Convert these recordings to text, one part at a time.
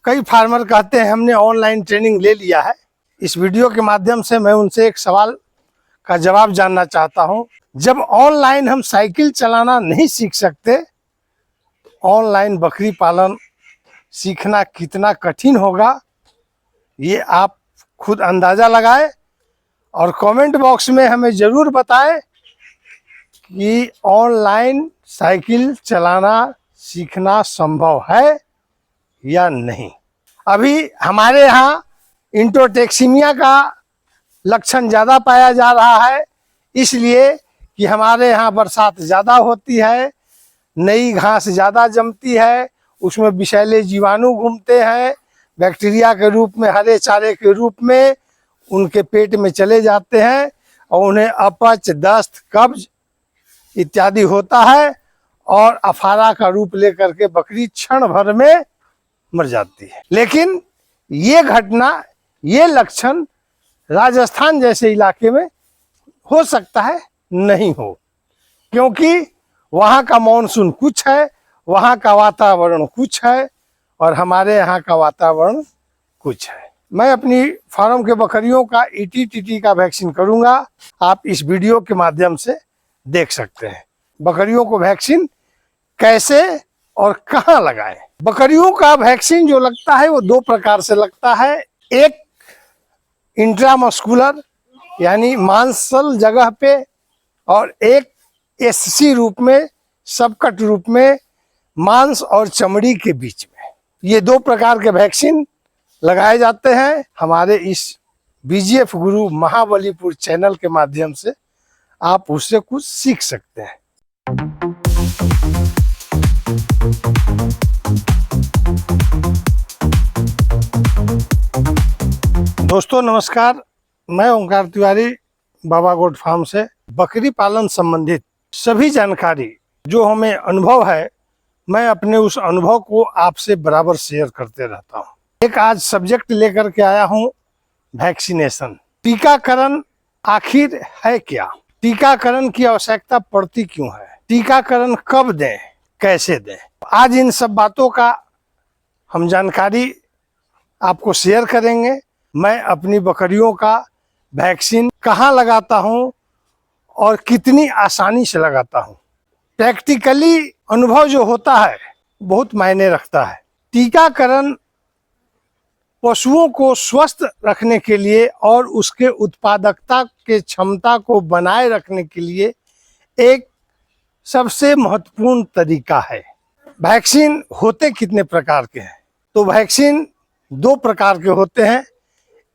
कई फार्मर कहते हैं हमने ऑनलाइन ट्रेनिंग ले लिया है। इस वीडियो के माध्यम से मैं उनसे एक सवाल का जवाब जानना चाहता हूं। जब ऑनलाइन हम साइकिल चलाना नहीं सीख सकते, ऑनलाइन बकरी पालन सीखना कितना कठिन होगा, ये आप खुद अंदाज़ा लगाएं और कमेंट बॉक्स में हमें ज़रूर बताएं कि ऑनलाइन साइकिल चलाना सीखना संभव है या नहीं। अभी हमारे यहाँ इंट्रोटैक्सीमिया का लक्षण ज़्यादा पाया जा रहा है, इसलिए कि हमारे यहाँ बरसात ज़्यादा होती है, नई घास ज़्यादा जमती है, उसमें विषैले जीवाणु घूमते हैं, बैक्टीरिया के रूप में, हरे चारे के रूप में उनके पेट में चले जाते हैं और उन्हें अपच, दस्त, कब्ज इत्यादि होता है और अफारा का रूप लेकर के बकरी क्षण भर में मर जाती है। लेकिन ये घटना, ये लक्षण राजस्थान जैसे इलाके में हो सकता है, नहीं हो, क्योंकि वहाँ का मानसून कुछ है, वहाँ का वातावरण कुछ है और हमारे यहाँ का वातावरण कुछ है। मैं अपनी फार्म के बकरियों का ETTT का वैक्सीन करूँगा, आप इस वीडियो के माध्यम से देख सकते हैं। बकरियों को वैक्सीन कैसे और कहाँ लगाएं। बकरियों का वैक्सीन जो लगता है वो दो प्रकार से लगता है। एक इंट्रामस्कुलर यानी मांसल जगह पे, और एक SC रूप में, सबकट रूप में, मांस और चमड़ी के बीच में। ये दो प्रकार के वैक्सीन लगाए जाते हैं। हमारे इस BGF गुरु महाबलीपुर चैनल के माध्यम से आप उससे कुछ सीख सकते हैं। दोस्तों नमस्कार, मैं ओंकार तिवारी बाबा गोट फार्म से बकरी पालन संबंधित सभी जानकारी जो हमें अनुभव है, मैं अपने उस अनुभव को आपसे बराबर शेयर करते रहता हूँ। एक आज सब्जेक्ट लेकर के आया हूँ, वैक्सीनेशन। टीकाकरण आखिर है क्या? टीकाकरण की आवश्यकता पड़ती क्यों है? टीकाकरण कब दें, कैसे दें? आज इन सब बातों का हम जानकारी आपको शेयर करेंगे। मैं अपनी बकरियों का वैक्सीन कहाँ लगाता हूँ और कितनी आसानी से लगाता हूँ। प्रैक्टिकली अनुभव जो होता है बहुत मायने रखता है। टीकाकरण पशुओं को स्वस्थ रखने के लिए और उसके उत्पादकता के क्षमता को बनाए रखने के लिए एक सबसे महत्वपूर्ण तरीका है। वैक्सीन होते कितने प्रकार के हैं? तो वैक्सीन दो प्रकार के होते हैं,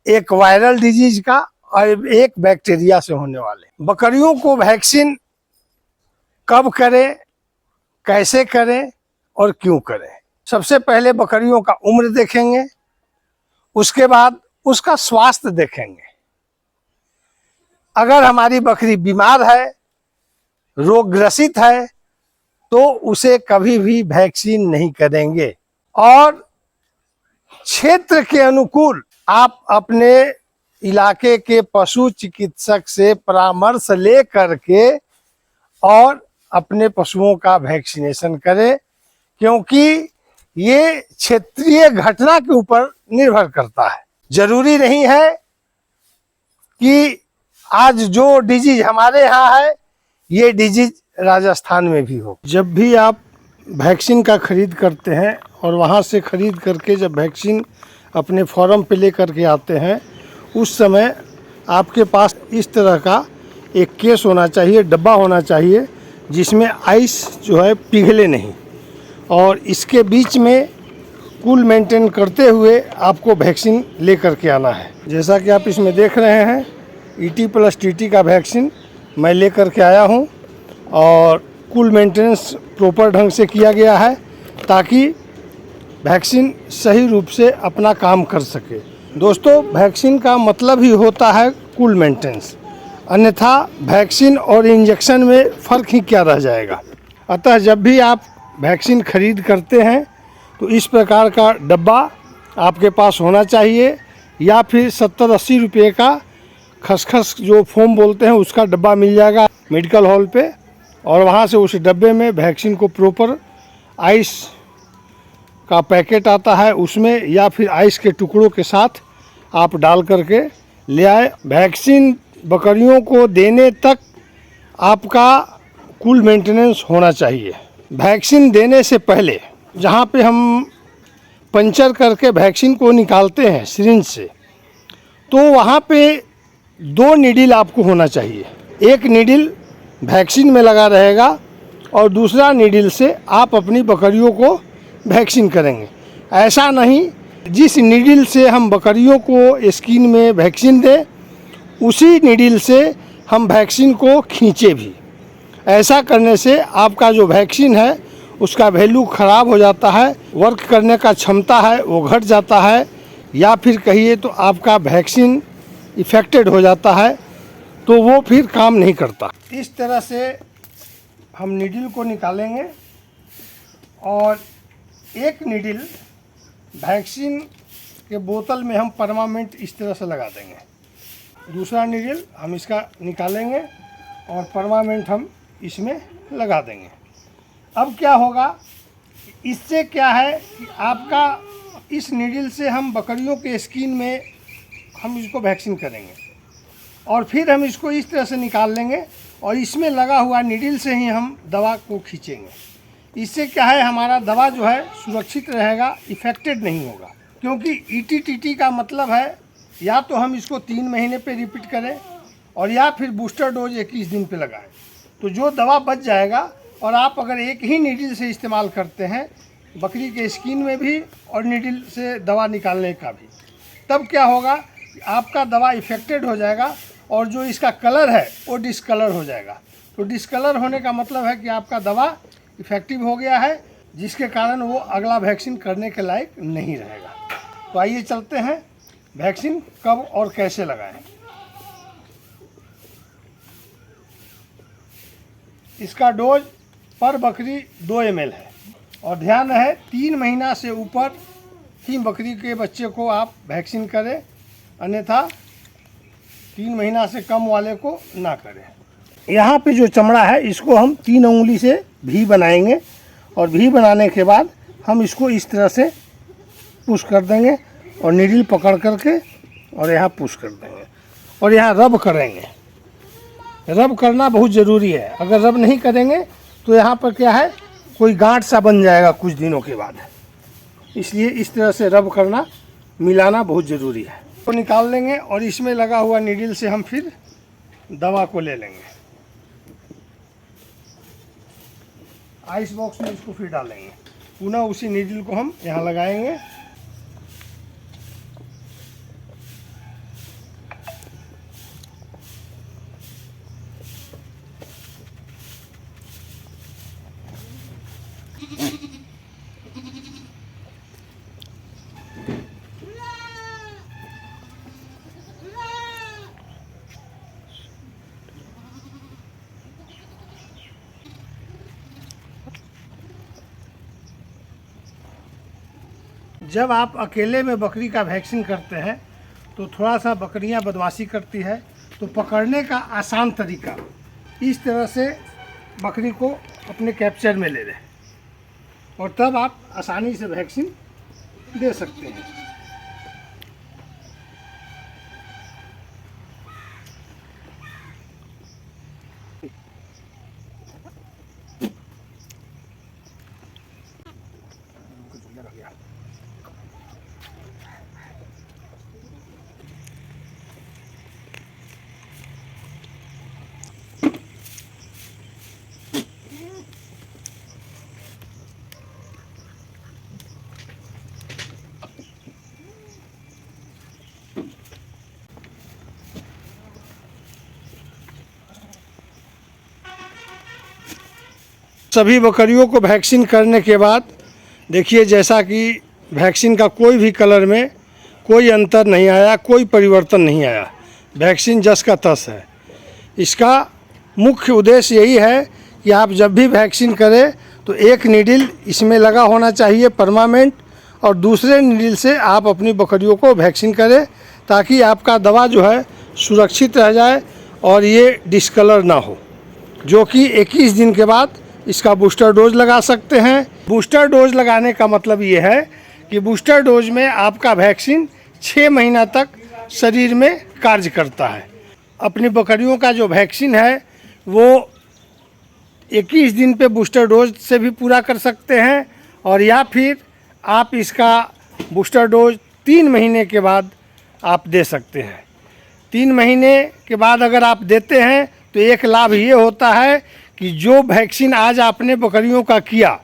एक वायरल डिजीज का और एक बैक्टीरिया से होने वाले। बकरियों को वैक्सीन कब करें, कैसे करें और क्यों करें? सबसे पहले बकरियों का उम्र देखेंगे, उसके बाद उसका स्वास्थ्य देखेंगे। अगर हमारी बकरी बीमार है, रोगग्रसित है, तो उसे कभी भी वैक्सीन नहीं करेंगे। और क्षेत्र के अनुकूल आप अपने इलाके के पशु चिकित्सक से परामर्श ले करके और अपने पशुओं का वैक्सीनेशन करें, क्योंकि ये क्षेत्रीय घटना के ऊपर निर्भर करता है। जरूरी नहीं है कि आज जो डिजीज हमारे यहाँ है ये डिजीज राजस्थान में भी हो। जब भी आप वैक्सीन का खरीद करते हैं और वहाँ से खरीद करके जब वैक्सीन अपने फार्म पे लेकर के आते हैं, उस समय आपके पास इस तरह का एक केस होना चाहिए, डब्बा होना चाहिए, जिसमें आइस जो है पिघले नहीं, और इसके बीच में कूल मेंटेन करते हुए आपको वैक्सीन ले करके आना है। जैसा कि आप इसमें देख रहे हैं, ET+TT का वैक्सीन मैं ले करके आया हूं और कूल मेंटेनेंस प्रॉपर ढंग से किया गया है ताकि वैक्सीन सही रूप से अपना काम कर सके। दोस्तों, वैक्सीन का मतलब ही होता है कूल मेंटेनेंस, अन्यथा वैक्सीन और इंजेक्शन में फ़र्क ही क्या रह जाएगा। अतः जब भी आप वैक्सीन खरीद करते हैं तो इस प्रकार का डब्बा आपके पास होना चाहिए, या फिर 70-80 रुपये का खसखस जो फोम बोलते हैं उसका डब्बा मिल जाएगा मेडिकल हॉल पे, और वहाँ से उस डब्बे में वैक्सीन को प्रॉपर आइस का पैकेट आता है उसमें, या फिर आइस के टुकड़ों के साथ आप डाल करके ले आए। वैक्सीन बकरियों को देने तक आपका कुल मेंटेनेंस होना चाहिए। वैक्सीन देने से पहले जहाँ पे हम पंचर करके वैक्सीन को निकालते हैं सिरिंज से, तो वहाँ पे 2 नीडल आपको होना चाहिए। एक नीडल वैक्सीन में लगा रहेगा और दूसरा नीडल से आप अपनी बकरियों को वैक्सीन करेंगे। ऐसा नहीं जिस नीडल से हम बकरियों को स्किन में वैक्सीन दें उसी नीडल से हम वैक्सीन को खींचे भी। ऐसा करने से आपका जो वैक्सीन है उसका वैल्यू ख़राब हो जाता है, वर्क करने का क्षमता है वो घट जाता है, या फिर कहिए तो आपका वैक्सीन इफेक्टेड हो जाता है, तो वो फिर काम नहीं करता। इस तरह से हम नीडल को निकालेंगे और एक नीडल वैक्सीन के बोतल में हम परमानेंट इस तरह से लगा देंगे। दूसरा नीडल हम इसका निकालेंगे और परमानेंट हम इसमें लगा देंगे। अब क्या होगा, इससे क्या है कि आपका इस नीडल से हम बकरियों के स्किन में हम इसको वैक्सीन करेंगे और फिर हम इसको इस तरह से निकाल लेंगे और इसमें लगा हुआ नीडल से ही हम दवा को खींचेंगे। इससे क्या है, हमारा दवा जो है सुरक्षित रहेगा, इफेक्टेड नहीं होगा। क्योंकि ईटीटीटी का मतलब है या तो हम इसको 3 महीने पे रिपीट करें और या फिर बूस्टर डोज 21 दिन पे लगाएं, तो जो दवा बच जाएगा। और आप अगर एक ही नीडल से इस्तेमाल करते हैं बकरी के स्किन में भी और नीडल से दवा निकालने का भी, तब क्या होगा, आपका दवा इफेक्टेड हो जाएगा और जो इसका कलर है वो डिस्कलर हो जाएगा। तो डिस्कलर होने का मतलब है कि आपका दवा इफेक्टिव हो गया है, जिसके कारण वो अगला वैक्सीन करने के लायक नहीं रहेगा। तो आइए चलते हैं वैक्सीन कब और कैसे लगाएं। इसका डोज पर बकरी 2 ml है और ध्यान रहे 3 महीना से ऊपर ही बकरी के बच्चे को आप वैक्सीन करें, अन्यथा 3 महीना से कम वाले को ना करें। यहाँ पे जो चमड़ा है इसको हम 3 उंगली से भी बनाएंगे और भी बनाने के बाद हम इसको इस तरह से पुश कर देंगे और नीडल पकड़ करके और यहाँ पुश कर देंगे और यहाँ रब करेंगे। रब करना बहुत ज़रूरी है, अगर रब नहीं करेंगे तो यहाँ पर क्या है, कोई गांठ सा बन जाएगा कुछ दिनों के बाद। इसलिए इस तरह से रब करना, मिलाना बहुत ज़रूरी है। तो निकाल लेंगे और इसमें लगा हुआ नीडल से हम फिर दवा को ले लेंगे, आइस बॉक्स में इसको फिर डालेंगे, पुनः उसी नीडल को हम यहाँ लगाएंगे। जब आप अकेले में बकरी का वैक्सीन करते हैं तो थोड़ा सा बकरियां बदमाशी करती है, तो पकड़ने का आसान तरीका इस तरह से बकरी को अपने कैप्चर में ले लें और तब आप आसानी से वैक्सीन दे सकते हैं। सभी बकरियों को वैक्सीन करने के बाद देखिए, जैसा कि वैक्सीन का कोई भी कलर में कोई अंतर नहीं आया, कोई परिवर्तन नहीं आया, वैक्सीन जस का तस है। इसका मुख्य उद्देश्य यही है कि आप जब भी वैक्सीन करें तो एक नीडल इसमें लगा होना चाहिए परमानेंट और दूसरे नीडल से आप अपनी बकरियों को वैक्सीन करें, ताकि आपका दवा जो है सुरक्षित रह जाए और ये डिस्कलर ना हो, जो कि 21 दिन के बाद इसका बूस्टर डोज लगा सकते हैं। बूस्टर डोज लगाने का मतलब ये है कि बूस्टर डोज में आपका वैक्सीन 6 महीना तक शरीर में कार्य करता है। अपनी बकरियों का जो वैक्सीन है वो 21 दिन पे बूस्टर डोज से भी पूरा कर सकते हैं, और या फिर आप इसका बूस्टर डोज 3 महीने के बाद आप दे सकते हैं। 3 महीने के बाद अगर आप देते हैं तो एक लाभ ये होता है कि जो वैक्सीन आज आपने बकरियों का किया,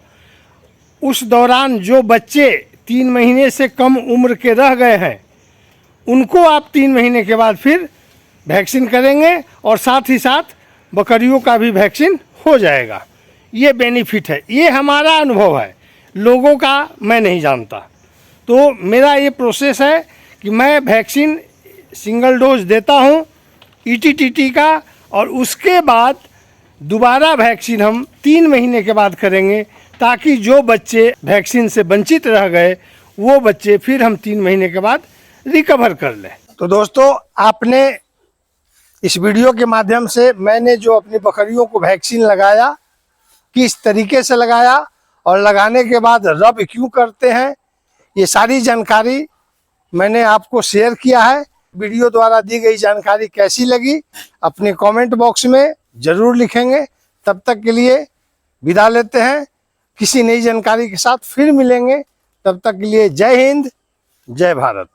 उस दौरान जो बच्चे 3 महीने से कम उम्र के रह गए हैं, उनको आप 3 महीने के बाद फिर वैक्सीन करेंगे, और साथ ही साथ बकरियों का भी वैक्सीन हो जाएगा। ये बेनिफिट है, ये हमारा अनुभव है, लोगों का मैं नहीं जानता। तो मेरा ये प्रोसेस है कि मैं वैक्सीन सिंगल डोज देता हूँ ETTT का, और उसके बाद दोबारा वैक्सीन हम 3 महीने के बाद करेंगे, ताकि जो बच्चे वैक्सीन से वंचित रह गए वो बच्चे फिर हम 3 महीने के बाद रिकवर कर लें। तो दोस्तों, आपने इस वीडियो के माध्यम से मैंने जो अपनी बकरियों को वैक्सीन लगाया, किस तरीके से लगाया और लगाने के बाद रब क्यों करते हैं, ये सारी जानकारी मैंने आपको शेयर किया है। वीडियो द्वारा दी गई जानकारी कैसी लगी अपने कमेंट बॉक्स में ज़रूर लिखेंगे। तब तक के लिए विदा लेते हैं, किसी नई जानकारी के साथ फिर मिलेंगे। तब तक के लिए जय हिंद, जय भारत।